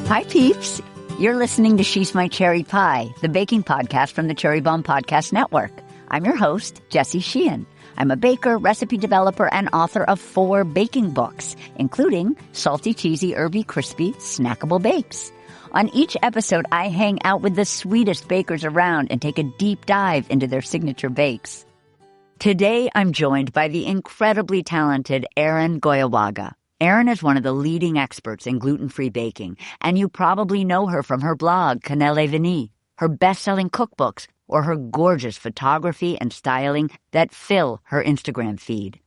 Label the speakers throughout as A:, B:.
A: Hi, peeps. You're listening to She's My Cherry Pie, the baking podcast from the Cherry Bomb Podcast Network. I'm your host, Jessie Sheehan. I'm a baker, recipe developer, and author of 4 baking books, including Salty, Cheesy, Herby, Crispy, Snackable Bakes. On each episode, I hang out with the sweetest bakers around and take a deep dive into their signature bakes. Today, I'm joined by the incredibly talented Aran Goyoaga. Aran is one of the leading experts in gluten-free baking, and you probably know her from her blog, Cannelle, Vanille, her best-selling cookbooks, or her gorgeous photography and styling that fill her Instagram feed.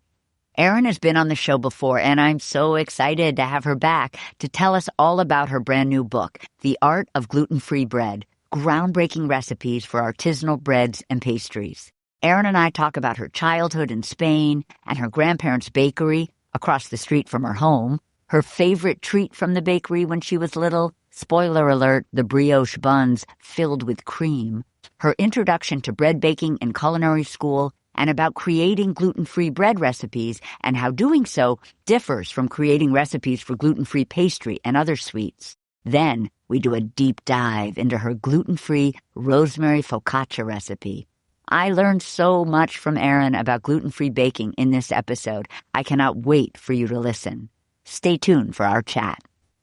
A: Aran has been on the show before, and I'm so excited to have her back to tell us all about her brand new book, The Art of Gluten-Free Bread, groundbreaking recipes for artisanal breads and pastries. Aran and I talk about her childhood in Spain and her grandparents' bakery across the street from her home, her favorite treat from the bakery when she was little, spoiler alert, the brioche buns filled with cream, her introduction to bread baking in culinary school, and about creating gluten-free bread recipes and how doing so differs from creating recipes for gluten-free pastry and other sweets. Then we do a deep dive into her gluten-free rosemary focaccia recipe. I learned so much from Aran about gluten-free baking in this episode. I cannot wait for you to listen. Stay tuned for our chat.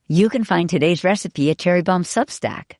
A: You can find today's recipe at Cherry Bomb Substack.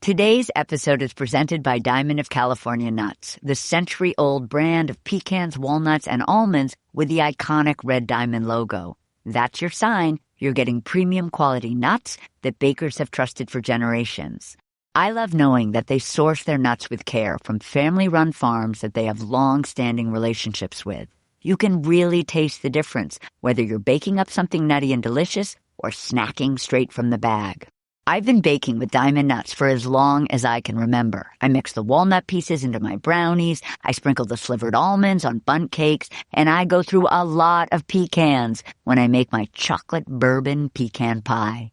A: Today's episode is presented by Diamond of California Nuts, the century-old brand of pecans, walnuts, and almonds with the iconic red diamond logo. That's your sign you're getting premium quality nuts that bakers have trusted for generations. I love knowing that they source their nuts with care from family-run farms that they have long-standing relationships with. You can really taste the difference, whether you're baking up something nutty and delicious or snacking straight from the bag. I've been baking with Diamond Nuts for as long as I can remember. I mix the walnut pieces into my brownies, I sprinkle the slivered almonds on bundt cakes, and I go through a lot of pecans when I make my chocolate bourbon pecan pie.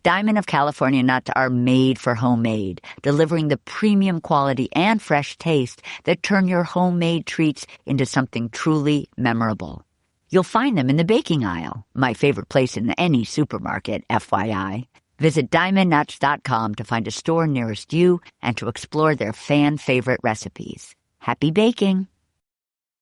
A: Diamond of California Nuts are made for homemade, delivering the premium quality and fresh taste that turn your homemade treats into something truly memorable. You'll find them in the baking aisle, my favorite place in any supermarket, FYI. Visit diamondnuts.com to find a store nearest you and to explore their fan-favorite recipes. Happy baking!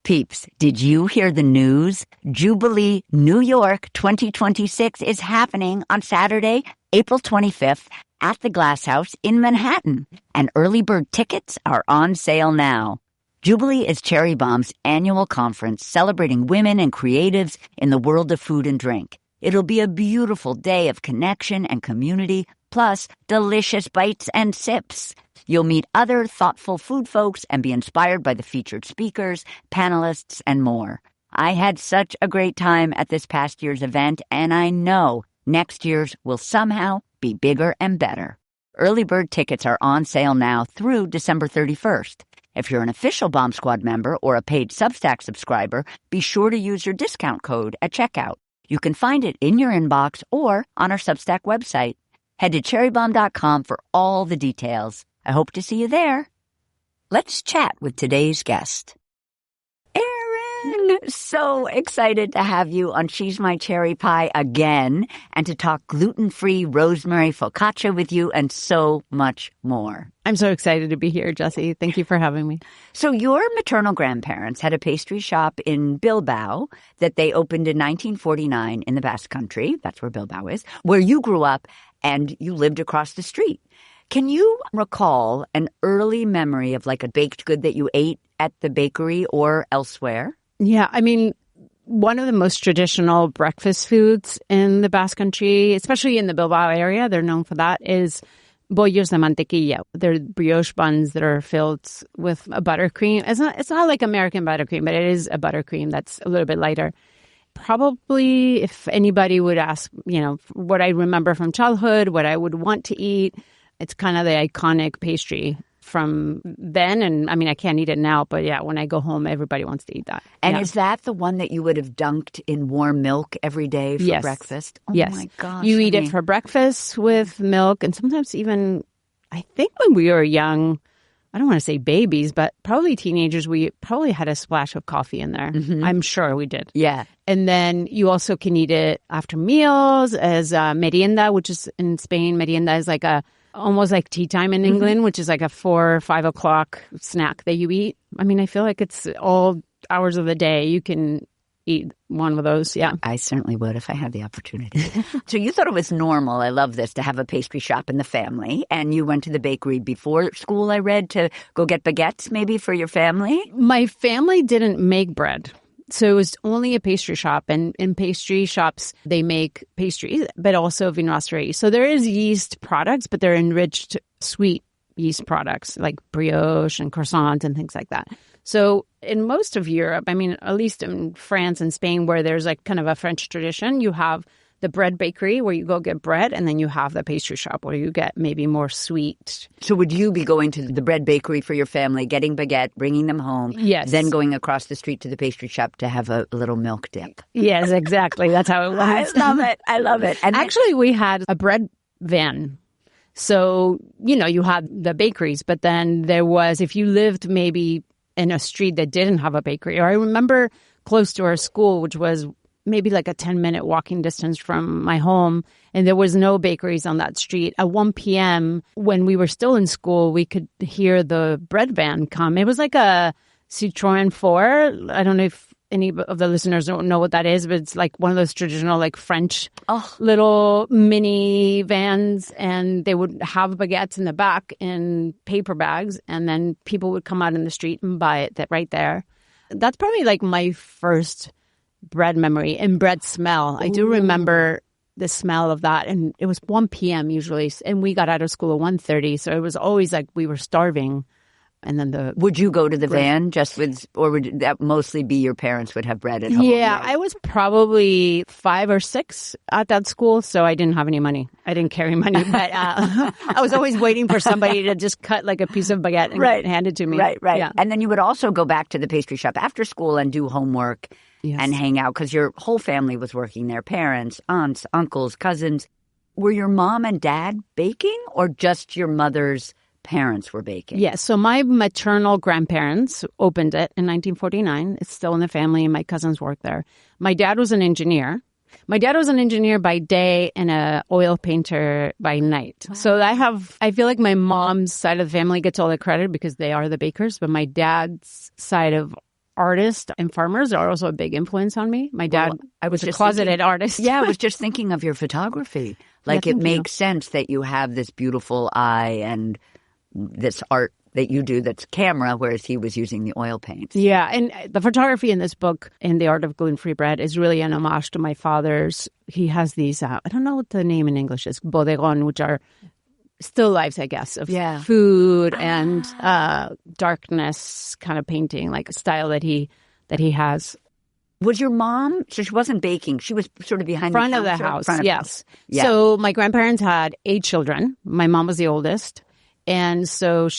A: Peeps, did you hear the news? Jubilee New York 2026 is happening on Saturday, April 25th at the Glass House in Manhattan, and early bird tickets are on sale now. Jubilee is Cherry Bomb's annual conference celebrating women and creatives in the world of food and drink. It'll be a beautiful day of connection and community, plus delicious bites and sips. You'll meet other thoughtful food folks and be inspired by the featured speakers, panelists, and more. I had such a great time at this past year's event, and I know next year's will somehow be bigger and better. Early bird tickets are on sale now through December 31st. If you're an official Bomb Squad member or a paid Substack subscriber, be sure to use your discount code at checkout. You can find it in your inbox or on our Substack website. Head to cherrybomb.com for all the details. I hope to see you there. Let's chat with today's guest. Aran, so excited to have you on She's My Cherry Pie again and to talk gluten-free rosemary focaccia with you and so much more.
B: I'm so excited to be here, Jessie. Thank you for having me.
A: So your maternal grandparents had a pastry shop in Bilbao that they opened in 1949 in the Basque Country. That's where Bilbao is, where you grew up and you lived across the street. Can you recall an early memory of like a baked good that you ate at the bakery or elsewhere?
B: Yeah, I mean, one of the most traditional breakfast foods in the Basque Country, especially in the Bilbao area, they're known for that, is bollos de mantequilla. They're brioche buns that are filled with a buttercream. It's not like American buttercream, but it is a buttercream that's a little bit lighter. Probably if anybody would ask, what I remember from childhood, what I would want to eat, it's kind of the iconic pastry from then. And I mean, I can't eat it now, but yeah, when I go home, everybody wants to eat that.
A: And is that the one that you would have dunked in warm milk every day for breakfast? Oh
B: yes.
A: My gosh.
B: You eat it for breakfast with milk. And sometimes even, I think when we were young, I don't want to say babies, but probably teenagers, we probably had a splash of coffee in there.
A: Mm-hmm.
B: I'm sure we did.
A: Yeah.
B: And then you also can eat it after meals as merienda, which is in Spain. Merienda is like almost like tea time in England, which is like a 4 or 5 o'clock snack that you eat. I mean, I feel like it's all hours of the day. You can eat one of those. Yeah.
A: I certainly would if I had the opportunity. So you thought it was normal, I love this, to have a pastry shop in the family. And you went to the bakery before school, I read, to go get baguettes maybe for your family?
B: My family didn't make bread. So it was only a pastry shop. And in pastry shops, they make pastries, but also vinoiserie. So there is yeast products, but they're enriched sweet yeast products like brioche and croissants and things like that. So in most of Europe, I mean, at least in France and Spain, where there's like kind of a French tradition, you have the bread bakery where you go get bread, and then you have the pastry shop where you get maybe more sweet.
A: So would you be going to the bread bakery for your family, getting baguette, bringing them home,
B: yes,
A: then going across the street to the pastry shop to have a little milk dip?
B: Yes, exactly. That's how it was.
A: I love it. I love it.
B: And actually, we had a bread van. So, you know, you had the bakeries, but then there was, if you lived maybe in a street that didn't have a bakery, or I remember close to our school, which was maybe like a 10-minute walking distance from my home, and there was no bakeries on that street. At 1 p.m., when we were still in school, we could hear the bread van come. It was like a Citroën 4. I don't know if any of the listeners don't know what that is, but it's like one of those traditional like French little mini vans, and they would have baguettes in the back in paper bags, and then people would come out in the street and buy it right there. That's probably like my first bread memory and bread smell. Ooh. I do remember the smell of that, and it was 1 p.m. usually, and we got out of school at 1:30, so it was always like we were starving. And then
A: would you go to the van just with, or would that mostly be your parents would have bread at home?
B: Yeah,
A: right?
B: I was probably 5 or 6 at that school, so I didn't have any money. I didn't carry money, but I was always waiting for somebody to just cut like a piece of baguette and hand it to me.
A: Right.
B: Yeah.
A: And then you would also go back to the pastry shop after school and do homework and hang out because your whole family was working there, parents, aunts, uncles, cousins. Were your mom and dad baking, or just your mother's parents were baking?
B: Yes. So my maternal grandparents opened it in 1949. It's still in the family, and my cousins work there. My dad was an engineer. My dad was an engineer by day and an oil painter by night. Wow. So I feel like my mom's side of the family gets all the credit because they are the bakers, but my dad's side of artists and farmers are also a big influence on me. My dad was a closeted artist.
A: Yeah, I was just thinking of your photography. Like it makes sense that you have this beautiful eye and this art that you do that's camera, whereas he was using the oil paints.
B: Yeah, and the photography in this book, in The Art of Gluten-Free Bread, is really an homage to my father's. He has these, I don't know what the name in English is, bodegon, which are still lives, I guess, of food and darkness kind of painting, like a style that he has.
A: Was your mom, so she wasn't baking, she was sort of behind
B: front of the house, yes. Yeah. So my grandparents had 8 children. My mom was the oldest. And so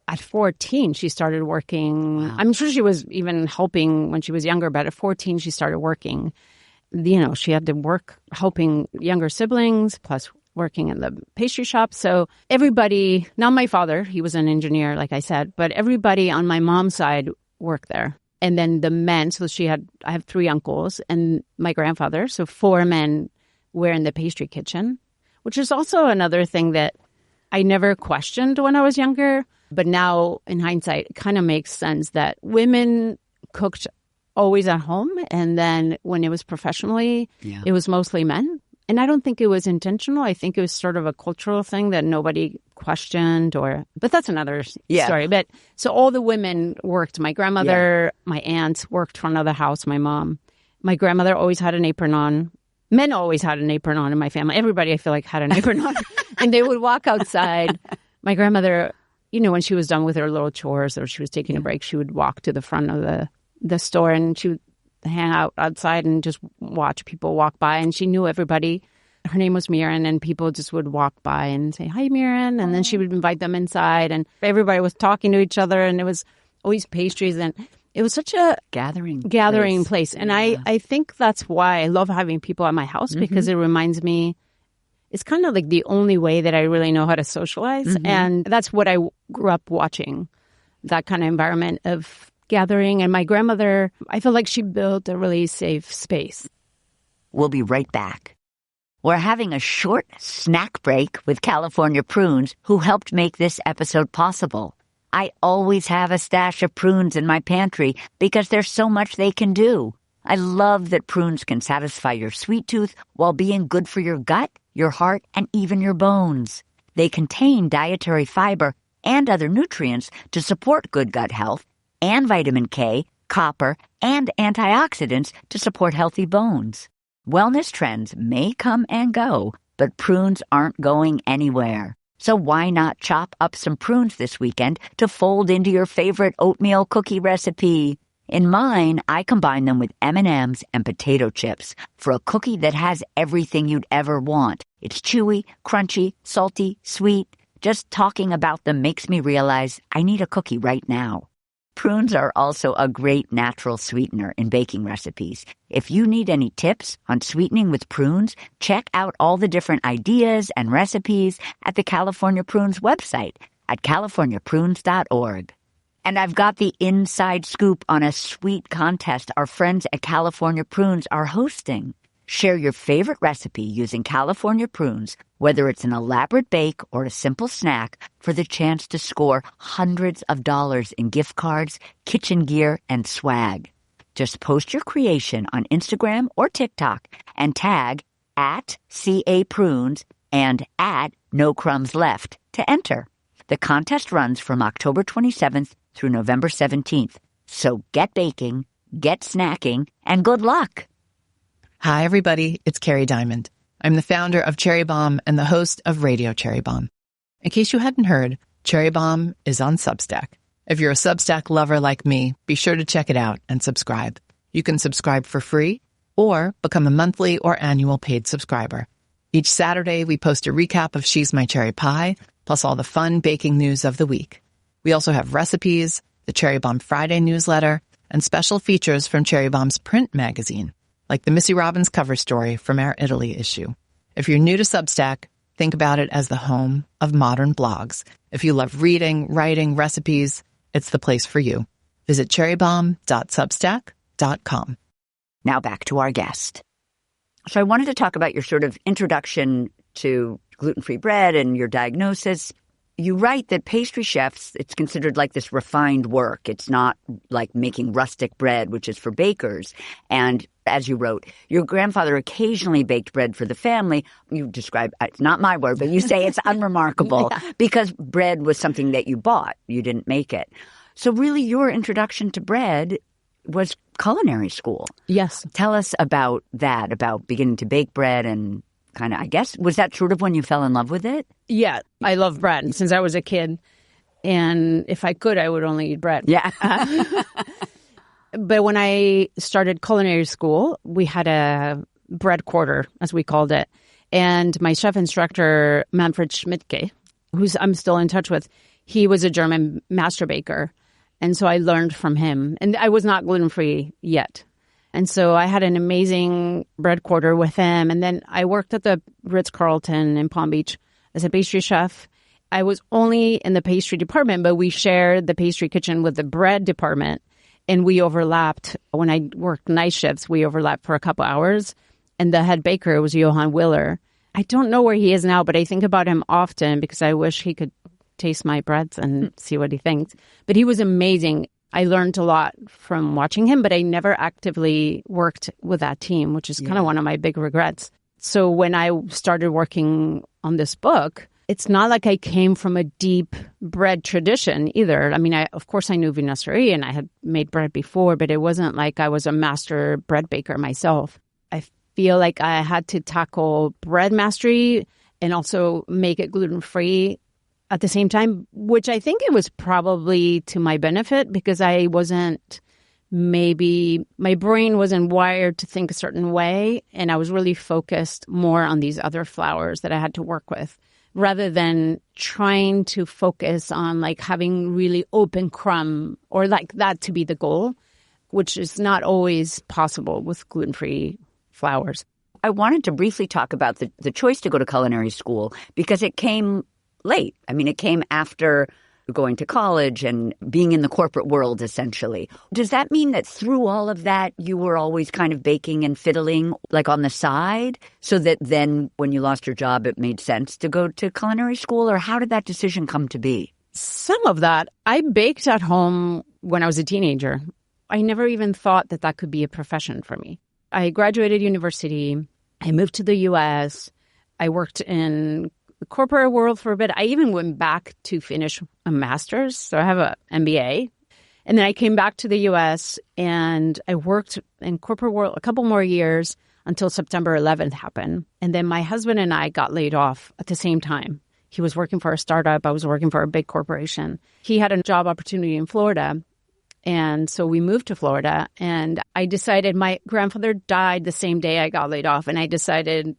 B: at 14, she started working. Wow. I'm sure she was even helping when she was younger, but at 14, she started working. You know, she had to work helping younger siblings, plus working in the pastry shop. So everybody, not my father, he was an engineer, like I said, but everybody on my mom's side worked there. And then the men, so I have 3 uncles and my grandfather. So 4 men were in the pastry kitchen, which is also another thing that I never questioned when I was younger, but now in hindsight, it kind of makes sense that women cooked always at home. And then when it was professionally, it was mostly men. And I don't think it was intentional. I think it was sort of a cultural thing that nobody questioned but that's another story. But so all the women worked. My grandmother, my aunts worked for another house, my mom. My grandmother always had an apron on. Men always had an apron on in my family. Everybody, I feel like, had an apron on. And they would walk outside. My grandmother, you know, when she was done with her little chores or she was taking a break, she would walk to the front of the store and she would hang out outside and just watch people walk by. And she knew everybody. Her name was Miran, and people just would walk by and say, "Hi, Miran." And then she would invite them inside. And everybody was talking to each other. And it was always pastries. And it was such a gathering place. And I think that's why I love having people at my house, because it reminds me, it's kind of like the only way that I really know how to socialize.
A: Mm-hmm.
B: And that's what I grew up watching, that kind of environment of gathering. And my grandmother, I feel like she built a really safe space.
A: We'll be right back. We're having a short snack break with California Prunes, who helped make this episode possible. I always have a stash of prunes in my pantry because there's so much they can do. I love that prunes can satisfy your sweet tooth while being good for your gut, your heart, and even your bones. They contain dietary fiber and other nutrients to support good gut health, and vitamin K, copper, and antioxidants to support healthy bones. Wellness trends may come and go, but prunes aren't going anywhere. So why not chop up some prunes this weekend to fold into your favorite oatmeal cookie recipe? In mine, I combine them with M&Ms and potato chips for a cookie that has everything you'd ever want. It's chewy, crunchy, salty, sweet. Just talking about them makes me realize I need a cookie right now. Prunes are also a great natural sweetener in baking recipes. If you need any tips on sweetening with prunes, check out all the different ideas and recipes at the California Prunes website at californiaprunes.org. And I've got the inside scoop on a sweet contest our friends at California Prunes are hosting. Share your favorite recipe using California Prunes, whether it's an elaborate bake or a simple snack, for the chance to score hundreds of dollars in gift cards, kitchen gear, and swag. Just post your creation on Instagram or TikTok and tag @CAPrunes and @NoCrumbsLeft to enter. The contest runs from October 27th through November 17th. So get baking, get snacking, and good luck.
C: Hi, everybody. It's Carrie Diamond. I'm the founder of Cherry Bomb and the host of Radio Cherry Bomb. In case you hadn't heard, Cherry Bomb is on Substack. If you're a Substack lover like me, be sure to check it out and subscribe. You can subscribe for free or become a monthly or annual paid subscriber. Each Saturday, we post a recap of She's My Cherry Pie, plus all the fun baking news of the week. We also have recipes, the Cherry Bomb Friday newsletter, and special features from Cherry Bomb's print magazine, like the Missy Robbins cover story from our Italy issue. If you're new to Substack, think about it as the home of modern blogs. If you love reading, writing, recipes, it's the place for you. Visit cherrybomb.substack.com.
A: Now back to our guest. So I wanted to talk about your sort of introduction to gluten-free bread and your diagnosis. You write that pastry chefs, it's considered like this refined work. It's not like making rustic bread, which is for bakers. And as you wrote, your grandfather occasionally baked bread for the family. You describe, it's not my word, but you say it's unremarkable because bread was something that you bought. You didn't make it. So really your introduction to bread was culinary school.
B: Yes.
A: Tell us about that, about beginning to bake bread and kind of, I guess, was that sort of when you fell in love with it?
B: Yeah, I love bread since I was a kid. And if I could, I would only eat bread.
A: Yeah.
B: But when I started culinary school, we had a bread quarter, as we called it. And my chef instructor, Manfred Schmidtke, who's I'm still in touch with, he was a German master baker. And so I learned from him. And I was not gluten-free yet. And so I had an amazing bread quarter with him. And then I worked at the Ritz-Carlton in Palm Beach as a pastry chef. I was only in the pastry department, but we shared the pastry kitchen with the bread department. And we overlapped. When I worked night shifts, we overlapped for a couple hours. And the head baker was Johan Willer. I don't know where he is now, but I think about him often because I wish he could taste my breads and see what he thinks. But he was amazing. I learned a lot from watching him, but I never actively worked with that team, which is kind of one of my big regrets. So when I started working on this book, it's not like I came from a deep bread tradition either. I mean, of course I knew viennoiserie and I had made bread before, but it wasn't like I was a master bread baker myself. I feel like I had to tackle bread mastery and also make it gluten-free at the same time, which I think it was probably to my benefit because I wasn't, maybe my brain wasn't wired to think a certain way. And I was really focused more on these other flours that I had to work with rather than trying to focus on like having really open crumb or like that to be the goal, which is not always possible with gluten-free flours.
A: I wanted to briefly talk about the choice to go to culinary school because it came late. I mean, it came after going to college and being in the corporate world, essentially. Does that mean that through all of that, you were always kind of baking and fiddling, like on the side, so that then when you lost your job, it made sense to go to culinary school? Or how did that decision come to be?
B: Some of that. I baked at home when I was a teenager. I never even thought that that could be a profession for me. I graduated university. I moved to the U.S. I worked in the corporate world for a bit. I even went back to finish a master's. So I have an MBA. And then I came back to the U.S. and I worked in corporate world a couple more years until September 11th happened. And then my husband and I got laid off at the same time. He was working for a startup. I was working for a big corporation. He had a job opportunity in Florida. And so we moved to Florida. And I decided, my grandfather died the same day I got laid off. And I decided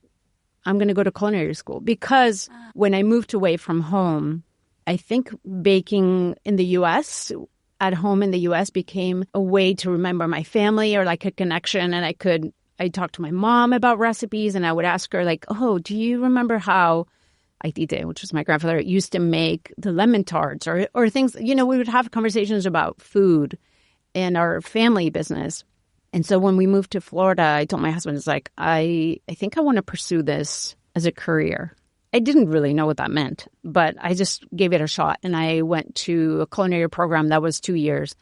B: I'm going to go to culinary school because when I moved away from home, I think baking in the U.S., at home in the U.S., became a way to remember my family or like a connection. And I talked to my mom about recipes and I would ask her like, oh, do you remember how Aitite, which was my grandfather, used to make the lemon tarts or things, we would have conversations about food and our family business. And so when we moved to Florida, I told my husband, I think I want to pursue this as a career. I didn't really know what that meant, but I just gave it a shot. And I went to a culinary program that was 2 years.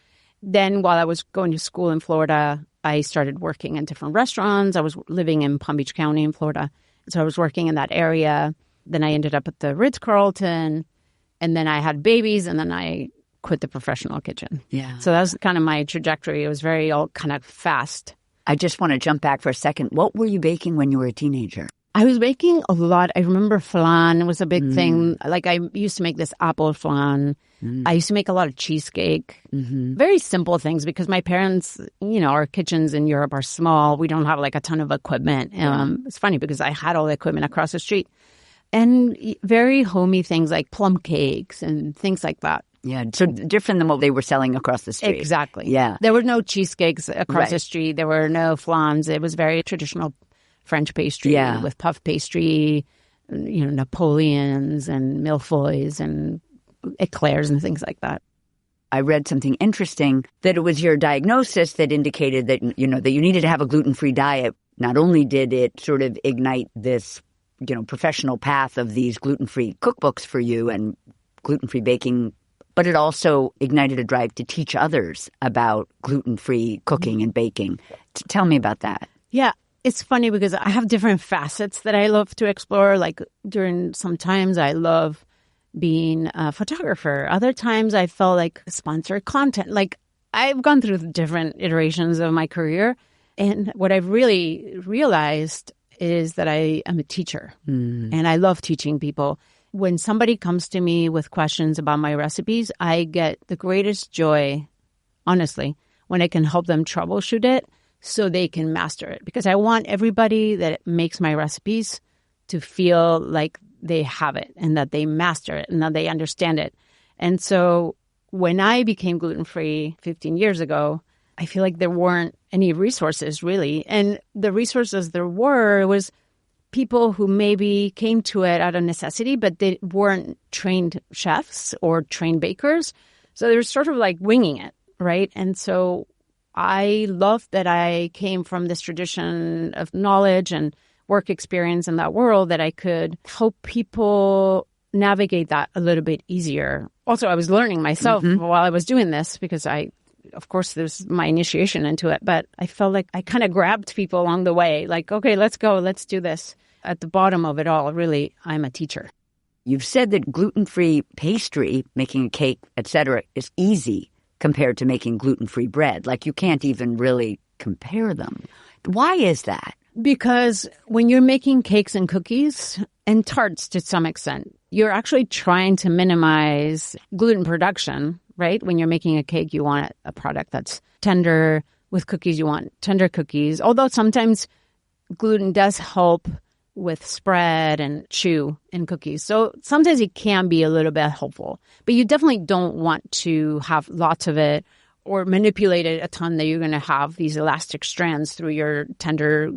B: Then while I was going to school in Florida, I started working in different restaurants. I was living in Palm Beach County in Florida. So I was working in that area. Then I ended up at the Ritz-Carlton. And then I had babies. And then I quit the professional kitchen.
A: Yeah.
B: So that was kind of my trajectory. It was very all kind of fast.
A: I just want to jump back for a second. What were you baking when you were a teenager?
B: I was baking a lot. I remember flan was a big thing. Like I used to make this apple flan. I used to make a lot of cheesecake. Very simple things because my parents, our kitchens in Europe are small. We don't have like a ton of equipment. It's funny because I had all the equipment across the street. And very homey things like plum cakes and things like that.
A: Yeah, so different than what they were selling across the street.
B: Exactly.
A: Yeah.
B: There were no cheesecakes across the street. There were no flans. It was very traditional French pastry with puff pastry, Napoleons and millefeuilles and eclairs and things like that.
A: I read something interesting that it was your diagnosis that indicated that, that you needed to have a gluten-free diet. Not only did it sort of ignite this, professional path of these gluten-free cookbooks for you and gluten-free baking, but it also ignited a drive to teach others about gluten-free cooking and baking. Tell me about that.
B: Yeah, it's funny because I have different facets that I love to explore. Like sometimes I love being a photographer. Other times I felt like sponsored content. Like I've gone through different iterations of my career. And what I've really realized is that I am a teacher and I love teaching people. When somebody comes to me with questions about my recipes, I get the greatest joy, honestly, when I can help them troubleshoot it so they can master it. Because I want everybody that makes my recipes to feel like they have it and that they master it and that they understand it. And so when I became gluten-free 15 years ago, I feel like there weren't any resources really. And the resources there were was people who maybe came to it out of necessity, but they weren't trained chefs or trained bakers. So they were sort of like winging it, right? And so I love that I came from this tradition of knowledge and work experience in that world that I could help people navigate that a little bit easier. Also, I was learning myself while I was doing this because of course, there's my initiation into it, but I felt like I kind of grabbed people along the way, like, okay, let's go, let's do this. At the bottom of it all, really, I'm a teacher.
A: You've said that gluten-free pastry, making a cake, etc., is easy compared to making gluten-free bread. Like you can't even really compare them. Why is that?
B: Because when you're making cakes and cookies and tarts to some extent, you're actually trying to minimize gluten production, right? When you're making a cake, you want a product that's tender. With cookies, you want tender cookies. Although sometimes gluten does help with spread and chew in cookies. So sometimes it can be a little bit helpful. But you definitely don't want to have lots of it or manipulate it a ton that you're going to have these elastic strands through your tender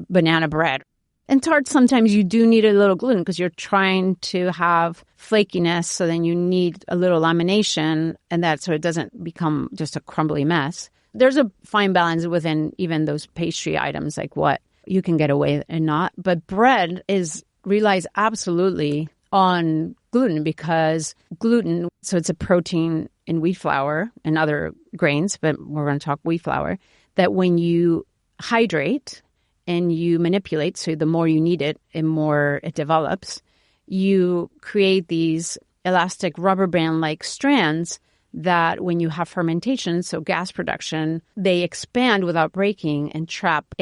B: banana bread. And tarts, sometimes you do need a little gluten because you're trying to have flakiness. So then you need a little lamination and that so it doesn't become just a crumbly mess. There's a fine balance within even those pastry items, like what you can get away with and not. But bread relies absolutely on gluten because gluten, so it's a protein in wheat flour and other grains, but we're going to talk wheat flour, that when you hydrate and you manipulate, so the more you need it, the more it develops, you create these elastic rubber band-like strands that when you have fermentation, so gas production, they expand without breaking and trap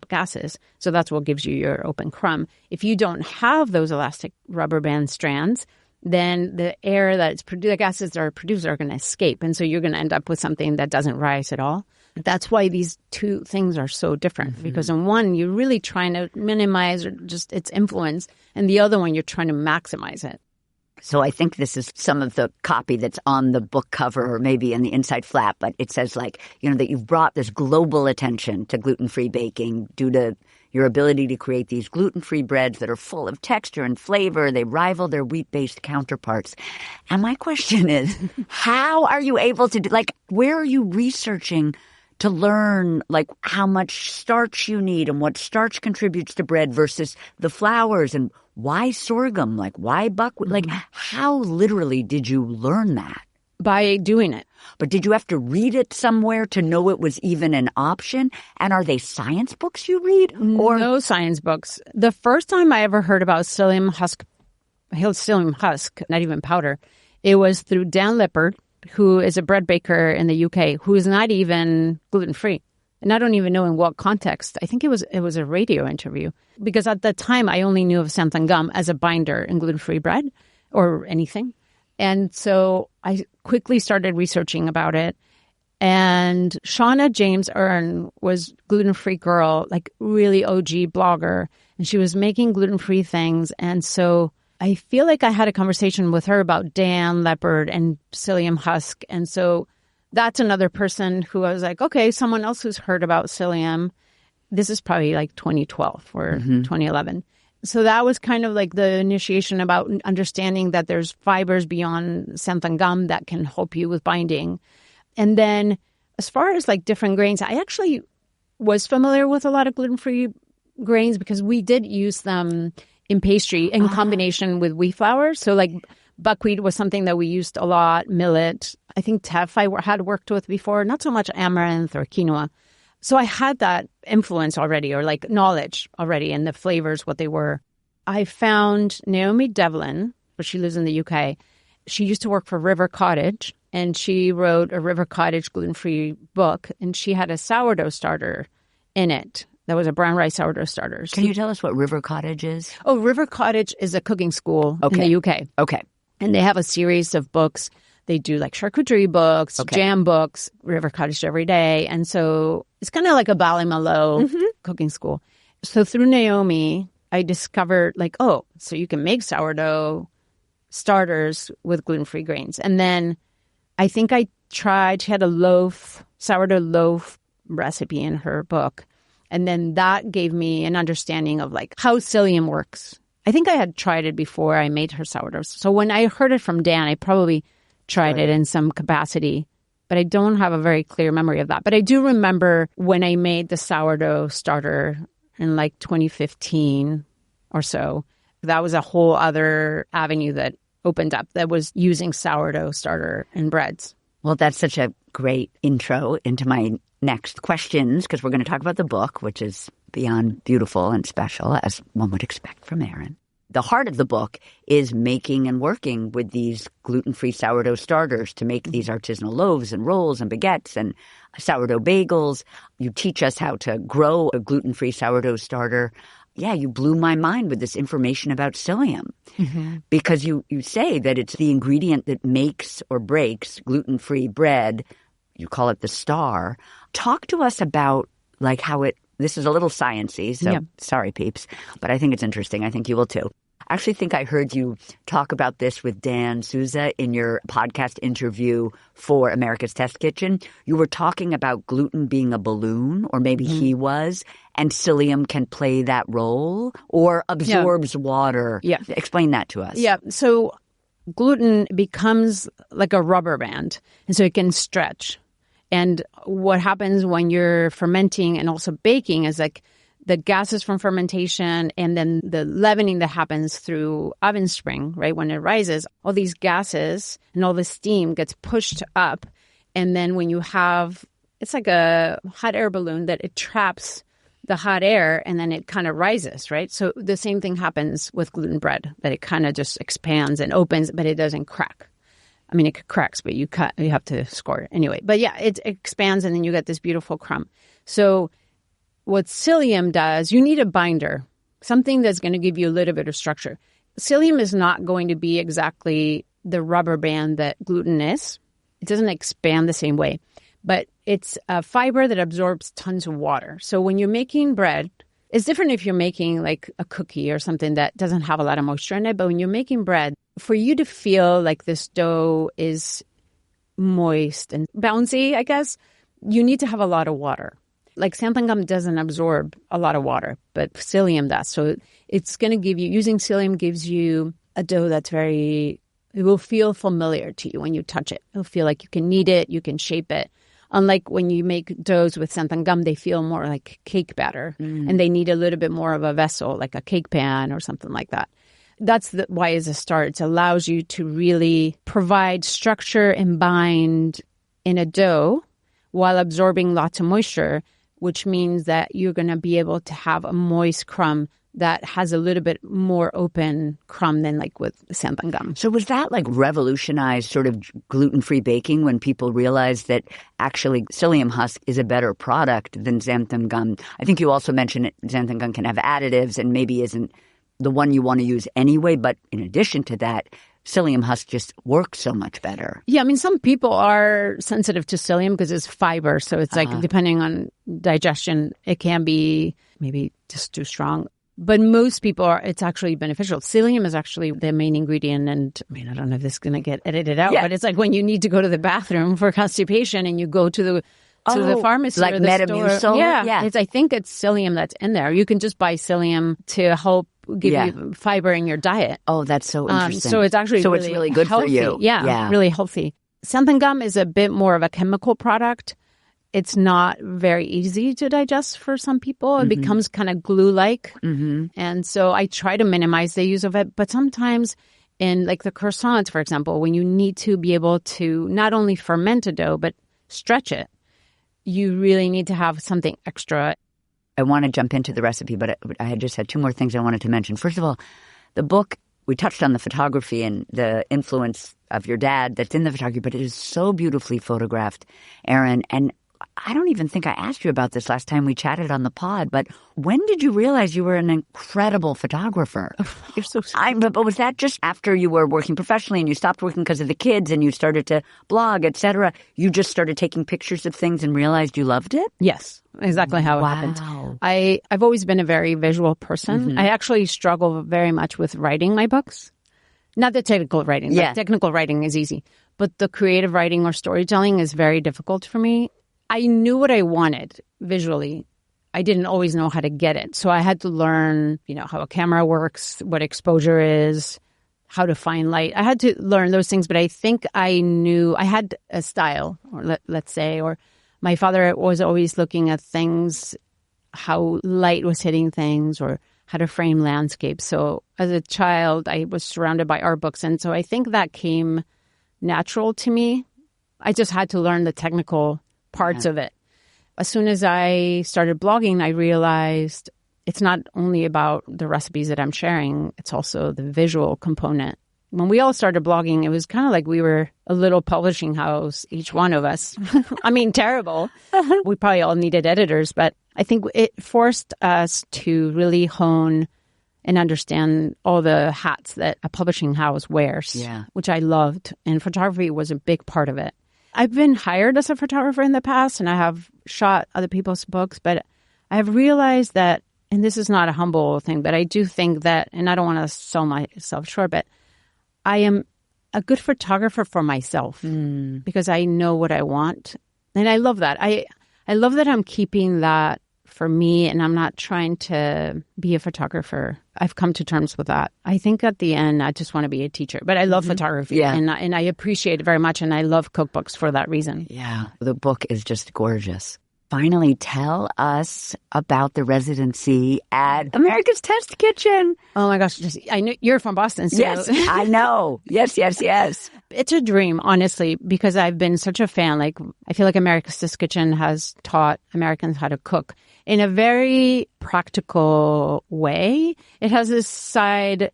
B: gases. So that's what gives you your open crumb. If you don't have those elastic rubber band strands, then the air the gases that are produced are going to escape. And so you're going to end up with something that doesn't rise at all. That's why these two things are so different, because in one, you're really trying to minimize just its influence, and the other one, you're trying to maximize it.
A: So I think this is some of the copy that's on the book cover or maybe in the inside flap, but it says that you've brought this global attention to gluten-free baking due to your ability to create these gluten-free breads that are full of texture and flavor. They rival their wheat-based counterparts. And my question is, how are you able to where are you researching to learn how much starch you need and what starch contributes to bread versus the flours, and why sorghum, why buckwheat? How literally did you learn that?
B: By doing it.
A: But did you have to read it somewhere to know it was even an option? And are they science books you read? Or
B: no science books. The first time I ever heard about psyllium husk, not even powder, it was through Dan Lippard, who is a bread baker in the UK, who is not even gluten-free. And I don't even know in what context. I think it was a radio interview. Because at the time, I only knew of xanthan gum as a binder in gluten-free bread or anything. And so I quickly started researching about it. And Shauna James Earn was gluten-free girl, really OG blogger. And she was making gluten-free things. And so I feel like I had a conversation with her about Dan Leopard and psyllium husk. And so that's another person who I was like, okay, someone else who's heard about psyllium. This is probably 2012 or 2011. So that was kind of the initiation about understanding that there's fibers beyond xanthan gum that can help you with binding. And then as far as different grains, I actually was familiar with a lot of gluten-free grains because we did use them in pastry in combination with wheat flour. So buckwheat was something that we used a lot, millet. I think teff I had worked with before, not so much amaranth or quinoa. So I had that influence already, or knowledge already, and the flavors, what they were. I found Naomi Devlin, but she lives in the UK. She used to work for River Cottage, and she wrote a River Cottage gluten-free book, and she had a sourdough starter in it. That was a brown rice sourdough starter.
A: Can you tell us what River Cottage is?
B: Oh, River Cottage is a cooking school in the UK.
A: Okay.
B: And they have a series of books. They do charcuterie books, jam books, River Cottage every day. And so it's kind of like a Ballymaloe cooking school. So through Naomi, I discovered so you can make sourdough starters with gluten-free grains. And then I think I tried, she had a sourdough loaf recipe in her book. And then that gave me an understanding of how psyllium works. I think I had tried it before I made her sourdough. So when I heard it from Dan, I probably tried it in some capacity, but I don't have a very clear memory of that. But I do remember when I made the sourdough starter in 2015 or so, that was a whole other avenue that opened up that was using sourdough starter in breads.
A: Well, that's such a great intro into my next questions, because we're going to talk about the book, which is beyond beautiful and special, as one would expect from Aran. The heart of the book is making and working with these gluten-free sourdough starters to make these artisanal loaves and rolls and baguettes and sourdough bagels. You teach us how to grow a gluten-free sourdough starter. Yeah, you blew my mind with this information about psyllium, because you say that it's the ingredient that makes or breaks gluten-free bread. You call it the star. Talk to us about how this is a little sciencey, so sorry, peeps, but I think it's interesting. I think you will too. I actually think I heard you talk about this with Dan Souza in your podcast interview for America's Test Kitchen. You were talking about gluten being a balloon, or maybe he was, and psyllium can play that role or absorbs water.
B: Yeah.
A: Explain that to us.
B: Yeah. So gluten becomes like a rubber band, and so it can stretch. And what happens when you're fermenting and also baking is like the gases from fermentation and then the leavening that happens through oven spring, right? When it rises, all these gases and all the steam gets pushed up. And then when you have, it's like a hot air balloon that it traps the hot air and then it kind of rises, right? So the same thing happens with gluten bread, that it kind of just expands and opens, but it doesn't crack. I mean, it cracks, but you have to score it anyway. But yeah, it expands and then you get this beautiful crumb. So what psyllium does, you need a binder, something that's going to give you a little bit of structure. Psyllium is not going to be exactly the rubber band that gluten is. It doesn't expand the same way, but it's a fiber that absorbs tons of water. So when you're making bread, it's different if you're making like a cookie or something that doesn't have a lot of moisture in it. But when you're making bread, for you to feel like this dough is moist and bouncy, I guess, you need to have a lot of water. Like xanthan gum doesn't absorb a lot of water, but psyllium does. So it's going to give you, using psyllium gives you a dough that's it will feel familiar to you when you touch it. It'll feel like you can knead it, you can shape it. Unlike when you make doughs with xanthan gum, they feel more like cake batter, and they need a little bit more of a vessel, like a cake pan or something like that. That's why as a start, it allows you to really provide structure and bind in a dough while absorbing lots of moisture, which means that you're going to be able to have a moist crumb that has a little bit more open crumb than like with xanthan gum.
A: So was that like revolutionized sort of gluten-free baking when people realized that actually psyllium husk is a better product than xanthan gum? I think you also mentioned xanthan gum can have additives and maybe isn't the one you want to use anyway. But in addition to that, psyllium husk just works so much better.
B: Yeah, I mean, some people are sensitive to psyllium because it's fiber. So it's like depending on digestion, it can be maybe just too strong. But most people it's actually beneficial. Psyllium is actually the main ingredient. And I mean, I don't know if this is going to get edited out, but it's like when you need to go to the bathroom for constipation and you go to the pharmacy
A: like
B: or the
A: Metamucil?
B: store. Yeah. I think it's psyllium that's in there. You can just buy psyllium to help give you fiber in your diet.
A: Oh, that's so interesting.
B: So it's actually
A: it's really good
B: healthy.
A: for you.
B: Yeah, really healthy. Xanthan gum is a bit more of a chemical product. It's not very easy to digest for some people. It becomes kind of glue-like. And so I try to minimize the use of it. But sometimes in like the croissants, for example, when you need to be able to not only ferment a dough, but stretch it, you really need to have something extra.
A: I want to jump into the recipe, but I had just had two more things I wanted to mention. First of all, the book, we touched on the photography and the influence of your dad that's in the photography, but it is so beautifully photographed, Aran. And I don't even think I asked you about this last time we chatted on the pod, but when did you realize you were an incredible photographer?
B: You're so sweet.
A: But was that just after you were working professionally and you stopped working because of the kids and you started to blog, et cetera? You just started taking pictures of things and realized you loved it?
B: Yes, exactly how it happened. I've always been a very visual person. I actually struggle very much with writing my books. Not the technical writing.
A: Yeah.
B: Like, technical writing is easy. But the creative writing or storytelling is very difficult for me. I knew what I wanted visually. I didn't always know how to get it. So I had to learn, how a camera works, what exposure is, how to find light. I had to learn those things, but I think I knew I had a style, or let's say, or my father was always looking at things, how light was hitting things, or how to frame landscapes. So as a child, I was surrounded by art books. And so I think that came natural to me. I just had to learn the technical parts of it. As soon as I started blogging, I realized it's not only about the recipes that I'm sharing, it's also the visual component. When we all started blogging, it was kind of like we were a little publishing house, each one of us. I mean, terrible. We probably all needed editors, but I think it forced us to really hone and understand all the hats that a publishing house wears, which I loved. And photography was a big part of it. I've been hired as a photographer in the past, and I have shot other people's books, but I have realized that and this is not a humble thing, but I do think that, and I don't want to sell myself short, but I am a good photographer for myself because I know what I want. And I love that. I love that I'm keeping that for me, and I'm not trying to be a photographer. I've come to terms with that. I think at the end, I just want to be a teacher. But I love photography, and I appreciate it very much, and I love cookbooks for that reason.
A: Yeah, the book is just gorgeous. Finally, tell us about the residency at America's Test Kitchen.
B: Oh my gosh, Jessie, I know you're from Boston. So.
A: Yes, I know. Yes.
B: It's a dream, honestly, because I've been such a fan. Like, I feel like America's Test Kitchen has taught Americans how to cook in a very practical way. It has this side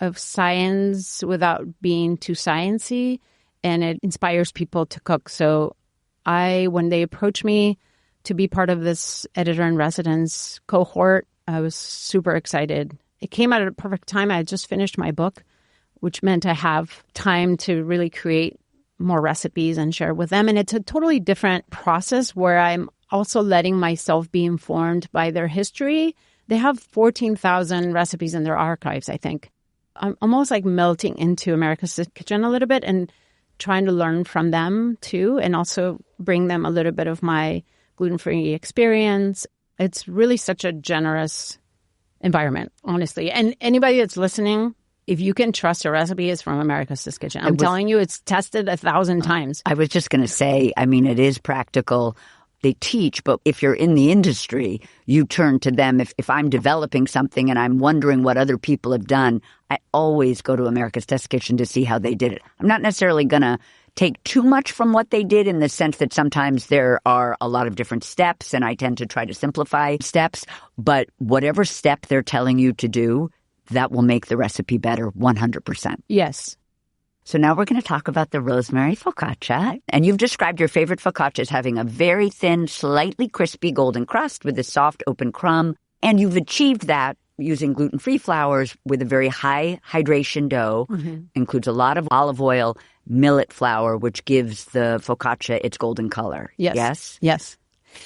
B: of science without being too sciencey, and it inspires people to cook. So when they approached me to be part of this editor-in-residence cohort, I was super excited. It came at a perfect time. I had just finished my book, which meant I have time to really create more recipes and share with them. And it's a totally different process where I'm also letting myself be informed by their history. They have 14,000 recipes in their archives, I think. I'm almost like melting into America's Kitchen a little bit and trying to learn from them too, and also bring them a little bit of my gluten-free experience. It's really such a generous environment, honestly. And anybody that's listening, if you can trust a recipe, it's from America's Test Kitchen. I'm telling you, it's tested 1,000 times.
A: I was just going to say, I mean, it is practical. They teach, but if you're in the industry, you turn to them. If I'm developing something and I'm wondering what other people have done, I always go to America's Test Kitchen to see how they did it. I'm not necessarily going to take too much from what they did in the sense that sometimes there are a lot of different steps, and I tend to try to simplify steps. But whatever step they're telling you to do, that will make the recipe better 100%.
B: Yes.
A: So now we're going to talk about the rosemary focaccia. And you've described your favorite focaccia as having a very thin, slightly crispy golden crust with a soft open crumb. And you've achieved that using gluten-free flours with a very high hydration dough. Includes a lot of olive oil, millet flour, which gives the focaccia its golden color.
B: Yes.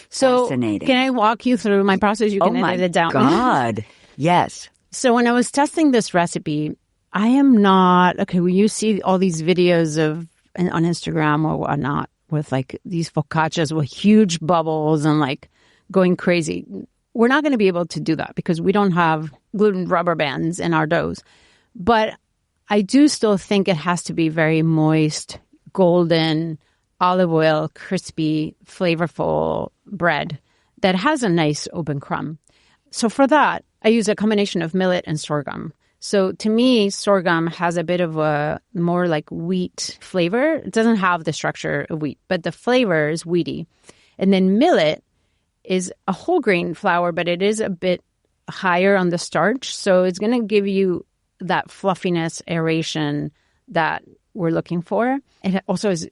B: So
A: fascinating.
B: Can I walk you through my process? You can edit it down.
A: Oh, my God. Yes.
B: So when I was testing this recipe, I am not, when you see all these videos on Instagram or whatnot with like these focaccias with huge bubbles and like going crazy, we're not going to be able to do that because we don't have gluten rubber bands in our doughs. But I do still think it has to be very moist, golden, olive oil, crispy, flavorful bread that has a nice open crumb. So for that, I use a combination of millet and sorghum. So to me, sorghum has a bit of a more like wheat flavor. It doesn't have the structure of wheat, but the flavor is wheaty. And then millet is a whole grain flour, but it is a bit higher on the starch. So it's going to give you that fluffiness, aeration that we're looking for. It also is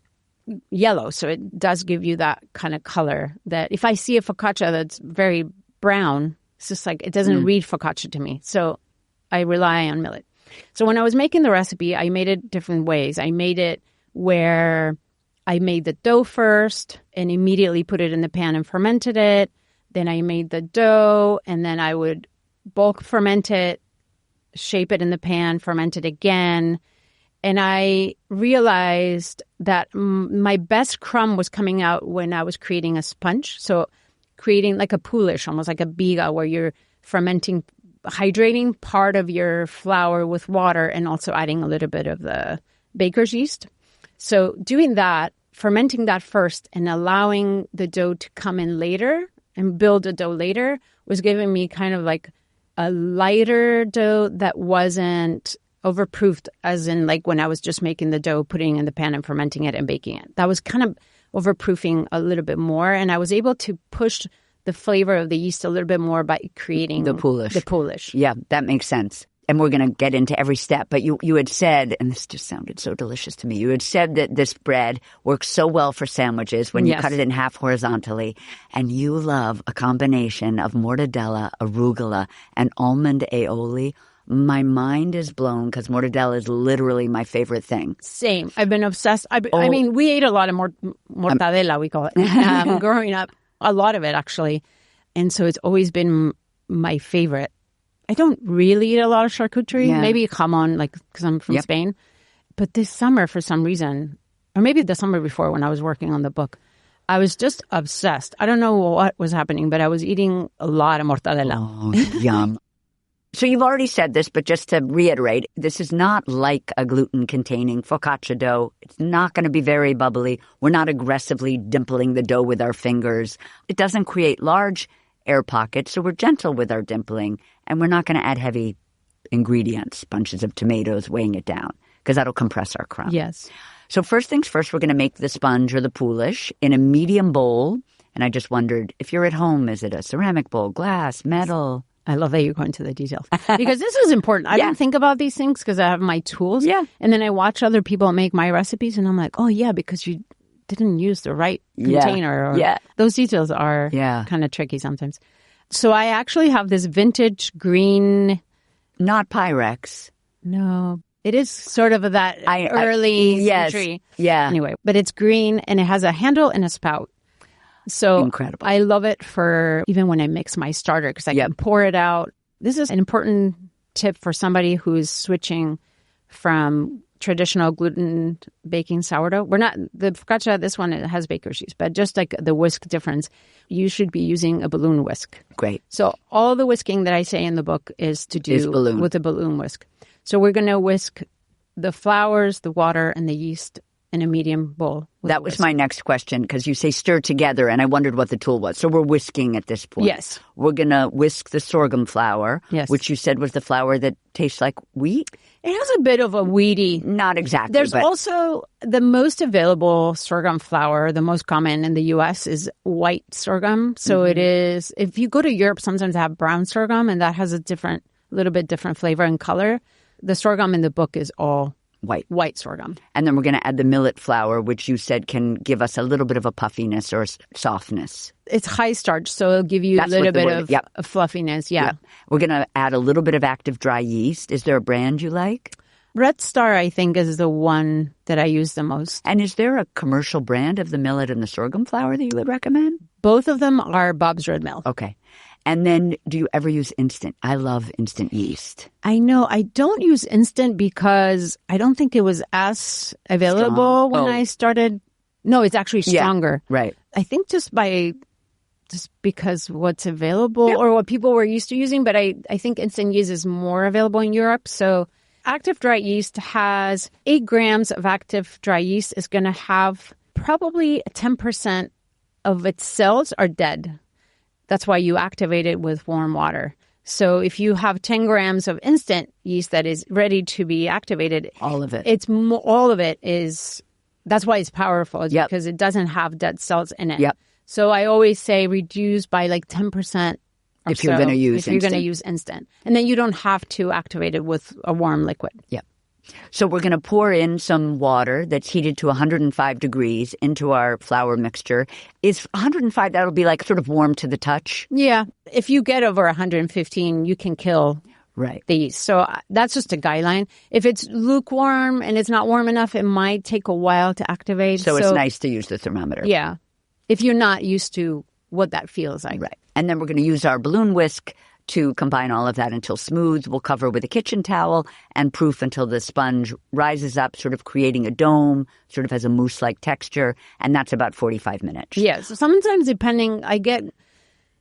B: yellow, so it does give you that kind of color that if I see a focaccia that's very brown, it's just like it doesn't read focaccia to me. So I rely on millet. So when I was making the recipe, I made it different ways. I made it where I made the dough first and immediately put it in the pan and fermented it. Then I made the dough and then I would bulk ferment it, shape it in the pan, ferment it again. And I realized that my best crumb was coming out when I was creating a sponge. So creating like a poolish, almost like a biga, where you're fermenting, hydrating part of your flour with water and also adding a little bit of the baker's yeast. So doing that, fermenting that first and allowing the dough to come in later and build a dough later was giving me kind of like a lighter dough that wasn't overproofed, as in like when I was just making the dough, putting it in the pan and fermenting it and baking it. That was kind of overproofing a little bit more. And I was able to push the flavor of the yeast a little bit more by creating
A: the poolish. Yeah, that makes sense. And we're going to get into every step. But you had said, and this just sounded so delicious to me, you had said that this bread works so well for sandwiches when you cut it in half horizontally. And you love a combination of mortadella, arugula, and almond aioli. My mind is blown because mortadella is literally my favorite thing.
B: Same. I've been obsessed. I mean, we ate a lot of mortadella, we call it, growing up. A lot of it, actually. And so it's always been my favorite. I don't really eat a lot of charcuterie.
A: Yeah.
B: Maybe jamon, like, because I'm from Spain. But this summer, for some reason, or maybe the summer before when I was working on the book, I was just obsessed. I don't know what was happening, but I was eating a lot of mortadella.
A: Oh, yum. So you've already said this, but just to reiterate, this is not like a gluten-containing focaccia dough. It's not going to be very bubbly. We're not aggressively dimpling the dough with our fingers. It doesn't create large air pockets, so we're gentle with our dimpling, and we're not going to add heavy ingredients, bunches of tomatoes weighing it down, because that'll compress our crumb.
B: Yes.
A: So first things first, we're going to make the sponge or the poulish in a medium bowl. And I just wondered, if you're at home, is it a ceramic bowl, glass, metal?
B: I love that you go into the details because this is important. I don't think about these things because I have my tools.
A: Yeah.
B: And then I watch other people make my recipes and I'm like, oh, yeah, because you didn't use the right container. Or those details are kind of tricky sometimes. So I actually have this vintage green.
A: Not Pyrex.
B: No. It is sort of that early century.
A: Yeah.
B: Anyway, but it's green and it has a handle and a spout. So
A: incredible.
B: I love it for even when I mix my starter because I can pour it out. This is an important tip for somebody who's switching from traditional gluten baking sourdough. We're not, the focaccia, this one, it has baker's yeast, but just like the whisk difference, you should be using a balloon whisk.
A: Great.
B: So all the whisking that I say in the book is to do with a balloon whisk. So we're going to whisk the flours, the water, and the yeast in a medium bowl.
A: That was my next question because you say stir together, and I wondered what the tool was. So we're whisking at this point.
B: Yes.
A: We're going to whisk the sorghum flour, which you said was the flour that tastes like wheat.
B: It has a bit of a weedy.
A: Not exactly.
B: There's also the most available sorghum flour, the most common in the U.S. is white sorghum. So it is, if you go to Europe, sometimes they have brown sorghum, and that has a little bit different flavor and color. The sorghum in the book is all white sorghum. And
A: then we're going to add the millet flour, which you said can give us a little bit of a puffiness or softness.
B: It's high starch, so it'll give you a little bit of fluffiness. Yeah.
A: We're going to add a little bit of active dry yeast. Is there a brand you like?
B: Red Star, I think, is the one that I use the most.
A: And is there a commercial brand of the millet and the sorghum flour that you would recommend?
B: Both of them are Bob's Red Mill.
A: Okay. And then do you ever use instant? I love instant yeast.
B: I know. I don't use instant because I don't think it was as available when I started. No, it's actually stronger.
A: Yeah, right.
B: I think just because what's available or what people were used to using. But I think instant yeast is more available in Europe. So active dry yeast has 8 grams of active dry yeast is going to have probably 10% of its cells are dead. That's why you activate it with warm water. So if you have 10 grams of instant yeast that is ready to be activated,
A: all of it.
B: All of it is. That's why it's powerful because it doesn't have dead cells in it.
A: Yep.
B: So I always say reduce by like 10%.
A: If you're going to use
B: instant. If you're going to use instant, and then you don't have to activate it with a warm liquid.
A: Yep. So we're going to pour in some water that's heated to 105 degrees into our flour mixture. Is 105, that'll be like sort of warm to the touch?
B: Yeah. If you get over 115, you can kill
A: the
B: yeast. So that's just a guideline. If it's lukewarm and it's not warm enough, it might take a while to activate.
A: So it's nice to use the thermometer.
B: Yeah. If you're not used to what that feels like.
A: Right. And then we're going to use our balloon whisk to combine all of that until smooth. We'll cover with a kitchen towel and proof until the sponge rises up, sort of creating a dome, sort of has a mousse-like texture, and that's about 45 minutes.
B: Yeah, so sometimes I get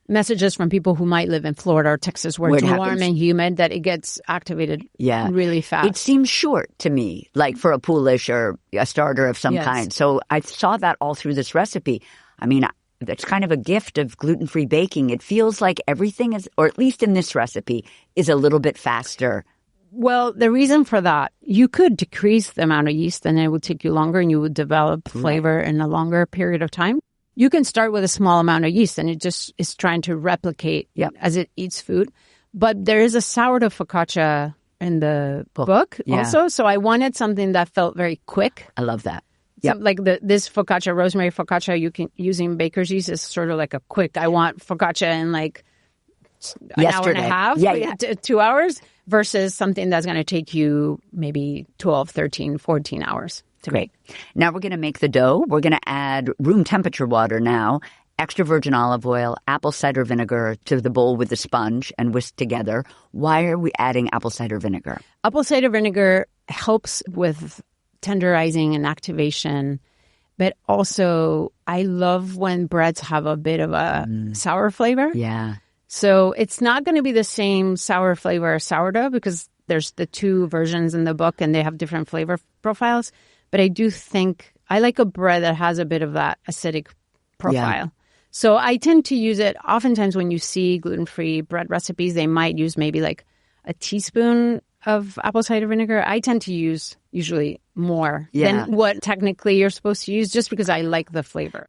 B: messages from people who might live in Florida or Texas where it's warm and humid that it gets activated really fast.
A: It seems short to me, like for a poulish or a starter of some kind. So I saw that all through this recipe. I mean, that's kind of a gift of gluten-free baking. It feels like everything is, or at least in this recipe, is a little bit faster.
B: Well, the reason for that, you could decrease the amount of yeast and it would take you longer and you would develop flavor in a longer period of time. You can start with a small amount of yeast and it just is trying to replicate as it eats food. But there is a sourdough focaccia in the book also. So I wanted something that felt very quick.
A: I love that.
B: So like this focaccia, rosemary focaccia, you can using baker's yeast is sort of like a quick. I want focaccia in like an hour and a half, 2 hours, versus something that's going to take you maybe 12, 13, 14 hours.
A: Great. Now we're going to make the dough. We're going to add room temperature water now. extra virgin olive oil, apple cider vinegar to the bowl with the sponge and whisk together. Why are we adding apple cider vinegar?
B: Apple cider vinegar helps with tenderizing and activation. But also, I love when breads have a bit of a sour flavor.
A: Yeah.
B: So it's not going to be the same sour flavor as sourdough because there's the two versions in the book and they have different flavor profiles. But I do think I like a bread that has a bit of that acidic profile. Yeah. So I tend to use it. Oftentimes when you see gluten-free bread recipes, they might use maybe like a teaspoon of apple cider vinegar. I tend to use usually more than what technically you're supposed to use just because I like the flavor.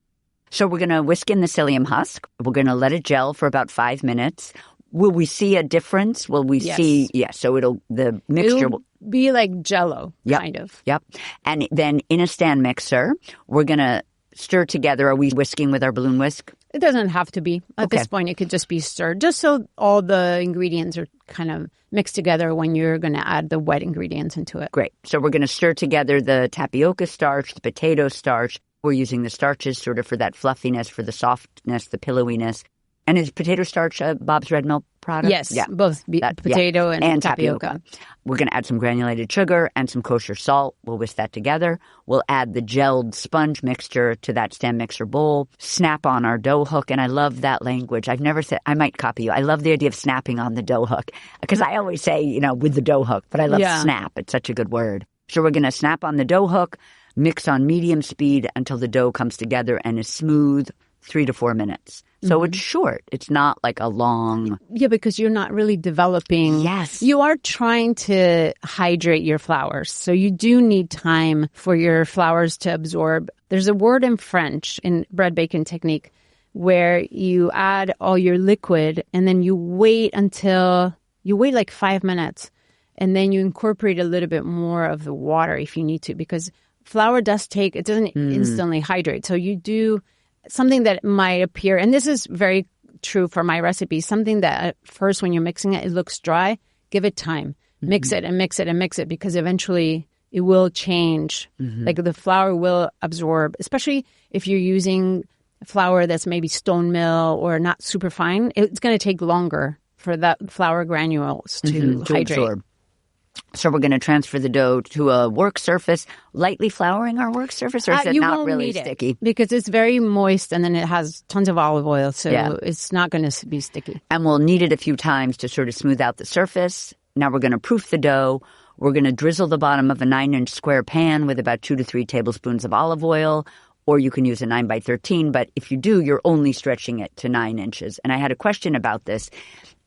A: So we're going to whisk in the psyllium husk. We're going to let it gel for about 5 minutes. Will we see a difference? Will we see? Yeah. So the mixture will
B: be like Jell-O, kind of.
A: Yep. And then in a stand mixer, we're going to stir together. Are we whisking with our balloon whisk?
B: It doesn't have to be. At this point, it could just be stirred, just so all the ingredients are kind of mixed together when you're going to add the wet ingredients into it.
A: Great. So we're going to stir together the tapioca starch, the potato starch. We're using the starches sort of for that fluffiness, for the softness, the pillowiness. And is potato starch a Bob's Red Mill product?
B: Yes, both potato and tapioca.
A: We're going to add some granulated sugar and some kosher salt. We'll whisk that together. We'll add the gelled sponge mixture to that stand mixer bowl. Snap on our dough hook. And I love that language. I've never said, I might copy you. I love the idea of snapping on the dough hook because I always say, with the dough hook, but I love snap. It's such a good word. So we're going to snap on the dough hook, mix on medium speed until the dough comes together and is smooth, 3 to 4 minutes. So it's short. It's not like a long...
B: Yeah, because you're not really developing...
A: Yes.
B: You are trying to hydrate your flours. So you do need time for your flours to absorb. There's a word in French, in bread baking technique, where you add all your liquid and then you wait like 5 minutes. And then you incorporate a little bit more of the water if you need to. Because flour doesn't instantly hydrate. So you do... something that might appear, and this is very true for my recipe, something that at first when you're mixing it, it looks dry, give it time. Mix it and mix it and mix it because eventually it will change. Like the flour will absorb, especially if you're using flour that's maybe stone mill or not super fine. It's going to take longer for that flour granules to hydrate. Absorb.
A: So we're going to transfer the dough to a work surface, lightly flouring our work surface, or is it not really sticky?
B: Because it's very moist and then it has tons of olive oil, so it's not going to be sticky.
A: And we'll knead it a few times to sort of smooth out the surface. Now we're going to proof the dough. We're going to drizzle the bottom of a 9-inch square pan with about 2 to 3 tablespoons of olive oil, or you can use a 9x13, but if you do, you're only stretching it to 9 inches. And I had a question about this.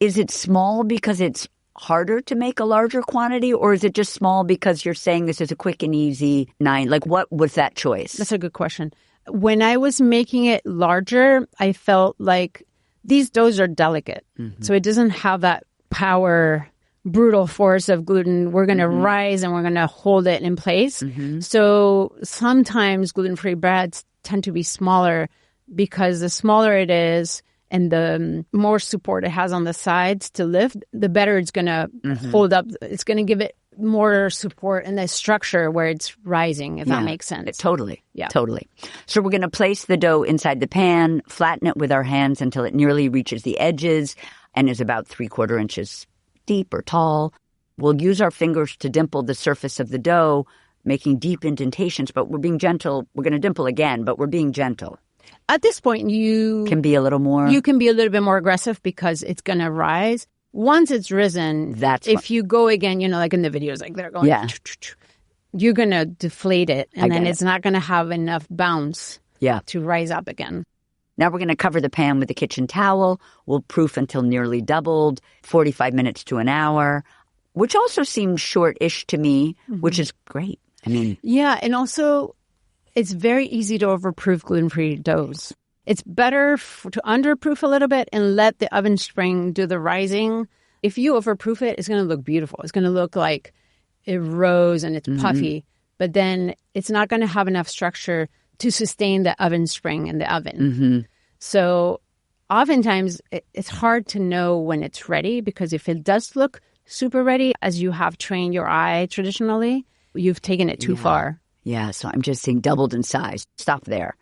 A: Is it small because it's harder to make a larger quantity, or is it just small because you're saying this is a quick and easy 9? Like, what was that choice?
B: That's a good question. When I was making it larger, I felt like these doughs are delicate. So it doesn't have that power, brutal force of gluten. We're going to rise and we're going to hold it in place. So sometimes gluten-free breads tend to be smaller because the smaller it is, and the more support it has on the sides to lift, the better it's going to hold up. It's going to give it more support in the structure where it's rising, if that makes sense.
A: Totally. Yeah. Totally. So we're going to place the dough inside the pan, flatten it with our hands until it nearly reaches the edges and is about 3/4 inches deep or tall. We'll use our fingers to dimple the surface of the dough, making deep indentations, but we're being gentle. We're going to dimple again, but we're being gentle.
B: At this point, you
A: can be a little more.
B: You can be a little bit more aggressive because it's going to rise. Once it's risen, if you go again, like in the videos, like they're going, you're going to deflate it, and then it's not going to have enough bounce to rise up again.
A: Now we're going to cover the pan with a kitchen towel. We'll proof until nearly doubled, 45 minutes to an hour, which also seems short-ish to me, which is great. I mean,
B: and also, it's very easy to overproof gluten-free doughs. It's better to underproof a little bit and let the oven spring do the rising. If you overproof it, it's going to look beautiful. It's going to look like it rose and it's puffy, but then it's not going to have enough structure to sustain the oven spring in the oven. So oftentimes it's hard to know when it's ready, because if it does look super ready, as you have trained your eye traditionally, you've taken it too far.
A: Yeah, so I'm just saying doubled in size. Stop there.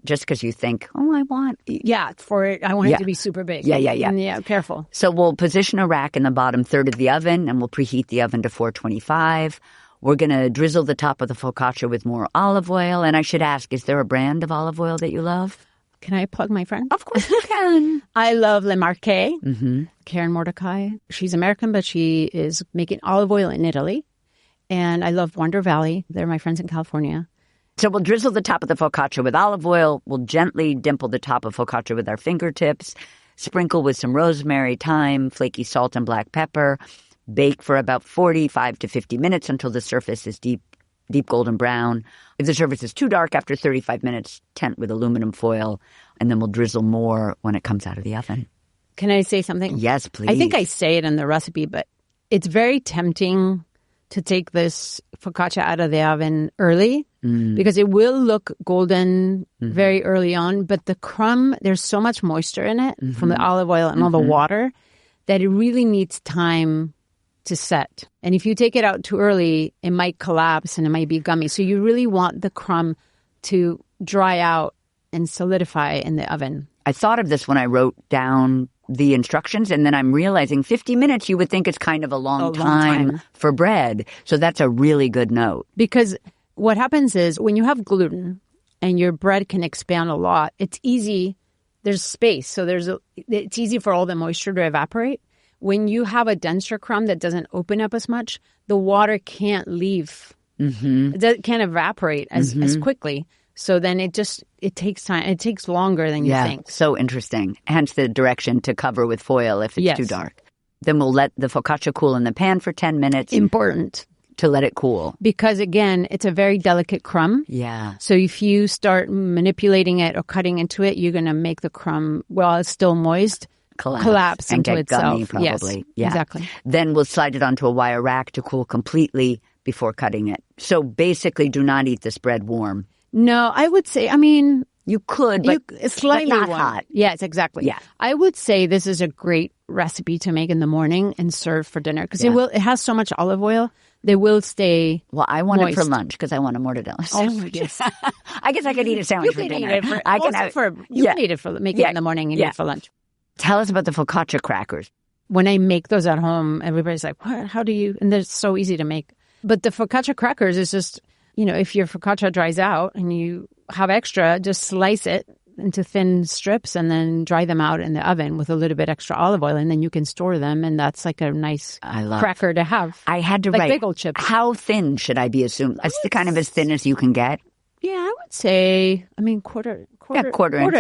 A: just because you think, oh, I want...
B: Yeah, I want it to be super big.
A: Yeah.
B: And yeah, careful.
A: So we'll position a rack in the bottom third of the oven, and we'll preheat the oven to 425. We're going to drizzle the top of the focaccia with more olive oil. And I should ask, is there a brand of olive oil that you love?
B: Can I plug my friend?
A: Of course you can.
B: I love Le Marquet, Karen Mordecai. She's American, but she is making olive oil in Italy. And I love Wonder Valley. They're my friends in California.
A: So we'll drizzle the top of the focaccia with olive oil. We'll gently dimple the top of focaccia with our fingertips. Sprinkle with some rosemary, thyme, flaky salt, and black pepper. Bake for about 45 to 50 minutes until the surface is deep golden brown. If the surface is too dark after 35 minutes, tent with aluminum foil, and then we'll drizzle more when it comes out of the oven.
B: Can I say something?
A: Yes, please.
B: I think I say it in the recipe, but it's very tempting to take this focaccia out of the oven early because it will look golden very early on, but the crumb, there's so much moisture in it from the olive oil and all the water that it really needs time to set. And if you take it out too early, it might collapse and it might be gummy. So you really want the crumb to dry out and solidify in the oven.
A: I thought of this when I wrote down the instructions, and then I'm realizing 50 minutes, you would think it's kind of a long time for bread. So that's a really good note.
B: Because what happens is when you have gluten and your bread can expand a lot, it's easy. There's space. So it's easy for all the moisture to evaporate. When you have a denser crumb that doesn't open up as much, the water can't leave. It can't evaporate as quickly. So then it takes time. It takes longer than you think.
A: So interesting. Hence the direction to cover with foil if it's too dark. Then we'll let the focaccia cool in the pan for 10 minutes.
B: Important
A: to let it cool.
B: Because again, it's a very delicate crumb.
A: Yeah.
B: So if you start manipulating it or cutting into it, you're going to make the crumb, while it's still moist, collapse
A: and
B: into
A: get
B: itself.
A: Gummy, probably.
B: Yes,
A: yeah.
B: Exactly.
A: Then we'll slide it onto a wire rack to cool completely before cutting it. So basically, do not eat this bread warm.
B: No, I would say,
A: you could, but
B: slightly
A: not
B: warm.
A: hot.
B: Yes, exactly.
A: Yeah.
B: I would say this is a great recipe to make in the morning and serve for dinner because it has so much olive oil. They will stay.
A: Well, I want
B: moist.
A: it for lunch because I want a mortadella sandwich.
B: Oh, yes.
A: I guess I could eat a sandwich for dinner.
B: You can eat it for make it in the morning and eat it for lunch.
A: Tell us about the focaccia crackers.
B: When I make those at home, everybody's like, "What? How do you?" And they're so easy to make. But the focaccia crackers is just, if your focaccia dries out and you have extra, just slice it into thin strips and then dry them out in the oven with a little bit extra olive oil, and then you can store them, and that's like a nice cracker to have.
A: I had to
B: like
A: write
B: bagel chips.
A: How thin should I be assumed? That's the kind of as thin as you can get.
B: Yeah, I would say. Quarter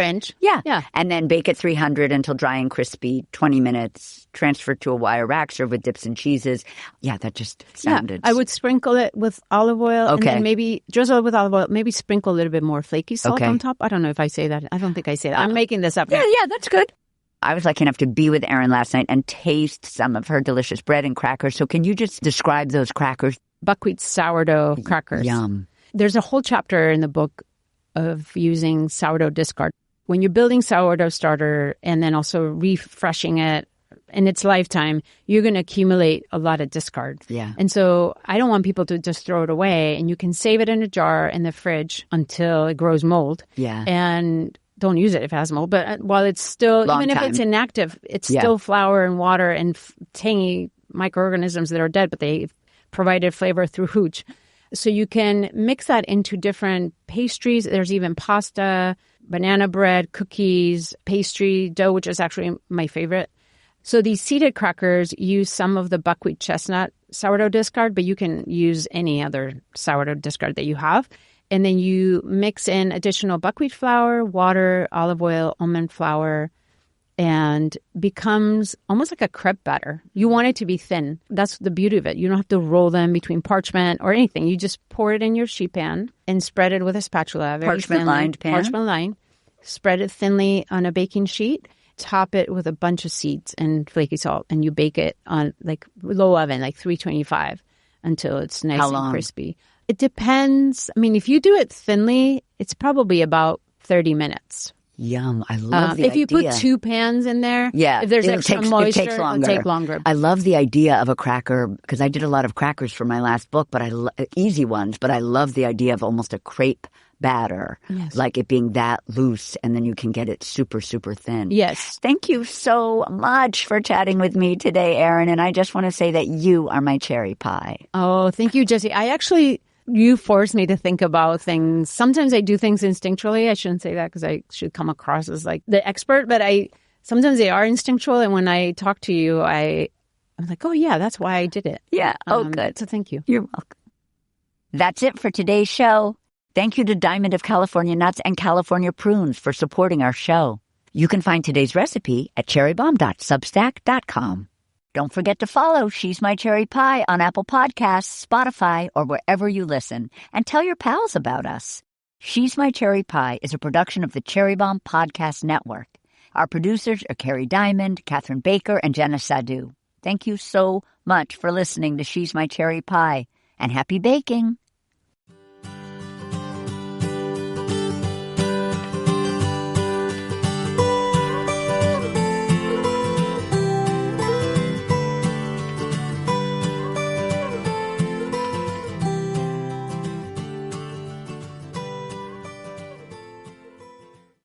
B: inch.
A: Yeah. And then bake at 300 until dry and crispy. 20 minutes. Transfer to a wire rack. Serve with dips and cheeses. Yeah, that just sounded.
B: I would sprinkle it with olive oil.
A: Okay.
B: And then maybe drizzle it with olive oil. Maybe sprinkle a little bit more flaky salt on top. I don't know if I say that. I don't think I say that. I'm making this up.
A: Yeah, that's good. I was lucky enough to be with Aran last night and taste some of her delicious bread and crackers. So can you just describe those crackers?
B: Buckwheat sourdough crackers.
A: Yum.
B: There's a whole chapter in the book of using sourdough discard. When you're building sourdough starter and then also refreshing it in its lifetime, you're going to accumulate a lot of discard.
A: Yeah.
B: And so I don't want people to just throw it away. And you can save it in a jar in the fridge until it grows mold.
A: Yeah.
B: And don't use it if it has mold. But while it's still, even if it's inactive, it's still flour and water and tangy microorganisms that are dead, but they provided flavor through hooch. So you can mix that into different pastries. There's even pasta, banana bread, cookies, pastry dough, which is actually my favorite. So these seeded crackers use some of the buckwheat chestnut sourdough discard, but you can use any other sourdough discard that you have. And then you mix in additional buckwheat flour, water, olive oil, almond flour, and becomes almost like a crepe batter. You want it to be thin. That's the beauty of it. You don't have to roll them between parchment or anything. You just pour it in your sheet pan and spread it with a spatula.
A: Parchment-lined pan?
B: Parchment-lined. Spread it thinly on a baking sheet. Top it with a bunch of seeds and flaky salt. And you bake it on low oven, 325, until it's nice and crispy. It depends. If you do it thinly, it's probably about 30 minutes.
A: Yum. I love the idea.
B: If you put two pans in there, if there's extra moisture, it'll take longer.
A: I love the idea of a cracker because I did a lot of crackers for my last book, but easy ones. But I love the idea of almost a crepe batter,
B: Yes.
A: like it being that loose, and then you can get it super, super thin.
B: Yes.
A: Thank you so much for chatting with me today, Aran. And I just want to say that you are my cherry pie.
B: Oh, thank you, Jessie. You force me to think about things. Sometimes I do things instinctually. I shouldn't say that because I should come across as like the expert, but sometimes they are instinctual. And when I talk to you, I'm like, oh yeah, that's why I did it.
A: Yeah. Oh, good.
B: So thank you.
A: You're welcome. That's it for today's show. Thank you to Diamond of California Nuts and California Prunes for supporting our show. You can find today's recipe at cherrybomb.substack.com. Don't forget to follow She's My Cherry Pie on Apple Podcasts, Spotify, or wherever you listen, and tell your pals about us. She's My Cherry Pie is a production of the Cherry Bomb Podcast Network. Our producers are Carrie Diamond, Catherine Baker, and Jenna Sadu. Thank you so much for listening to She's My Cherry Pie, and happy baking!